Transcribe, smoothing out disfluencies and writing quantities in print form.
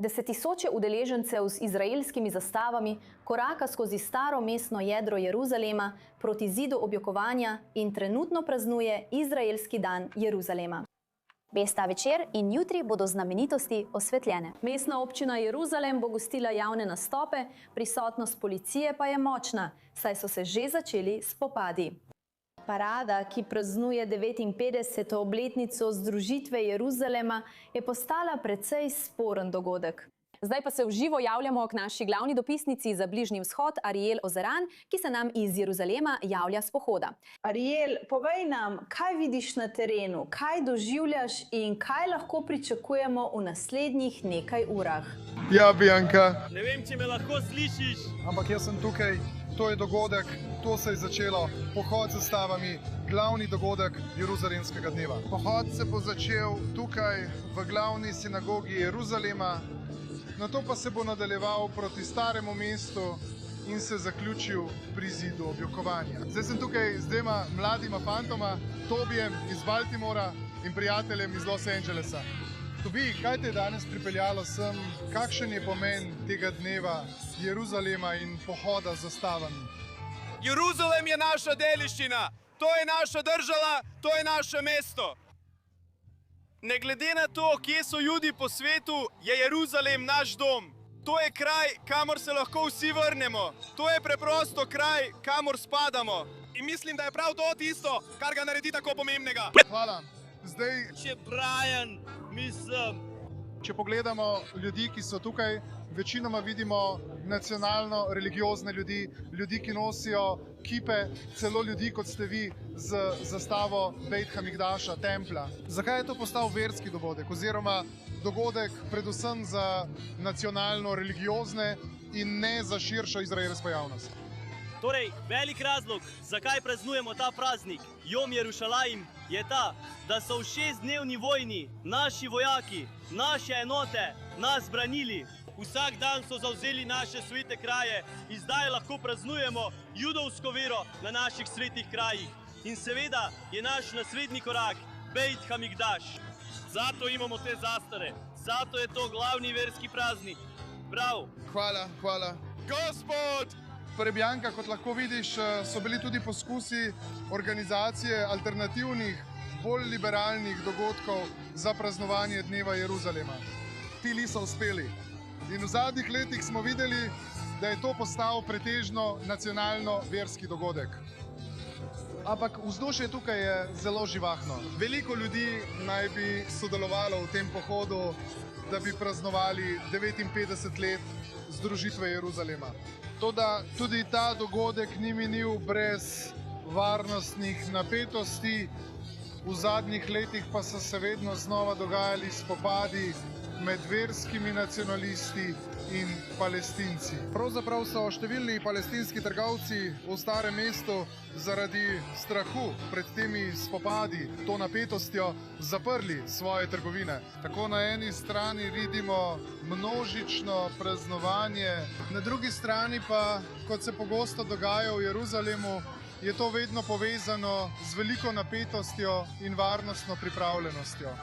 Desettisoče udeležencev z izraelskimi zastavami koraka skozi staro mestno jedro Jeruzalema proti zidu objokovanja in trenutno praznuje izraelski dan Jeruzalema. Ves ta večer in jutri bodo znamenitosti osvetljene. Mestna občina Jeruzalem bo gostila javne nastope, prisotnost policije pa je močna, saj so se že začeli spopadi. Parada, ki praznuje 59. obletnico združitve Jeruzalema, je postala precej sporen dogodek. Zdaj pa se v živo javljamo k naši glavni dopisnici za Bližnji vzhod, Ariel Ozeran, ki se nam iz Jeruzalema javlja s pohoda. Ariel, povej nam, kaj vidiš na terenu, kaj doživljaš in kaj lahko pričakujemo v naslednjih nekaj urah. Ja, Bianka. Ne vem, če me lahko slišiš. Ampak jaz sem tukaj, to je dogodek, to se je začelo, pohod z zastavami, glavni dogodek Jeruzalemskega dneva. Pohod se bo začel tukaj v glavni sinagogi Jeruzalema, nato pa se bo nadaljeval proti staremu mestu in se zaključil pri zidu objokovanja. Zdaj sem tukaj z dvema mladima fantoma, Tobijem iz Baltimora in prijateljem iz Los Angelesa. Tobi, kaj te je danes pripeljalo sem? Kakšen je pomen tega dneva Jeruzalema in pohoda z zastavami? Jeruzalem je naša dediščina, to je naša država, to je naše mesto. Ne glede na to, kje so Judi po svetu, je Jeruzalem naš dom. To je kraj, kamor se lahko vsi vrnemo. To je preprosto kraj, kamor spadamo. In mislim, da je prav to tisto, kar ga naredi tako pomembnega. Hvala. Zdaj, če pogledamo ljudi, ki so tukaj, večinoma vidimo nacionalno-religiozne ljudi, ljudi, ki nosijo kipe, celo ljudi, kot ste vi, z zastavo Bejt Hamikdaša, templja. Zakaj je to postal verski dogodek, oziroma dogodek predvsem za nacionalno-religiozne in ne za širšo izraelsko javnost? Torej, velik razlog, zakaj praznujemo ta praznik, Jom Jerušalajim, je ta, da so v 6-dnevni vojni naši vojaki, naše enote, nas branili. Vsak dan so zavzeli naše svete kraje in zdaj lahko praznujemo judovsko vero na naših svetih krajih. In seveda je naš naslednji korak Bejt Hamikdaš. Zato imamo te zastave, zato je to glavni verski praznik. Prav. Hvala. Gospod! Torej, Bianka, kot lahko vidiš, so bili tudi poskusi organizacije alternativnih, bolj liberalnih dogodkov za praznovanje dneva Jeruzalema. Ti niso uspeli. In v zadnjih letih smo videli, da je to postal pretežno nacionalno-verski dogodek. Ampak vzdušje tukaj je zelo živahno. Veliko ljudi naj bi sodelovalo v tem pohodu, da bi praznovali 59 let združitve Jeruzalema. Toda tudi ta dogodek ni minil brez varnostnih napetosti. V zadnjih letih pa so se vedno znova dogajali spopadi med verskimi nacionalisti in Palestinci. Pravzaprav so številni palestinski trgovci v starem mestu zaradi strahu pred temi spopadi, to napetostjo, zaprli svoje trgovine. Tako na eni strani vidimo množično praznovanje, na drugi strani pa, kot se pogosto dogaja v Jeruzalemu, je to vedno povezano z veliko napetostjo in varnostno pripravljenostjo.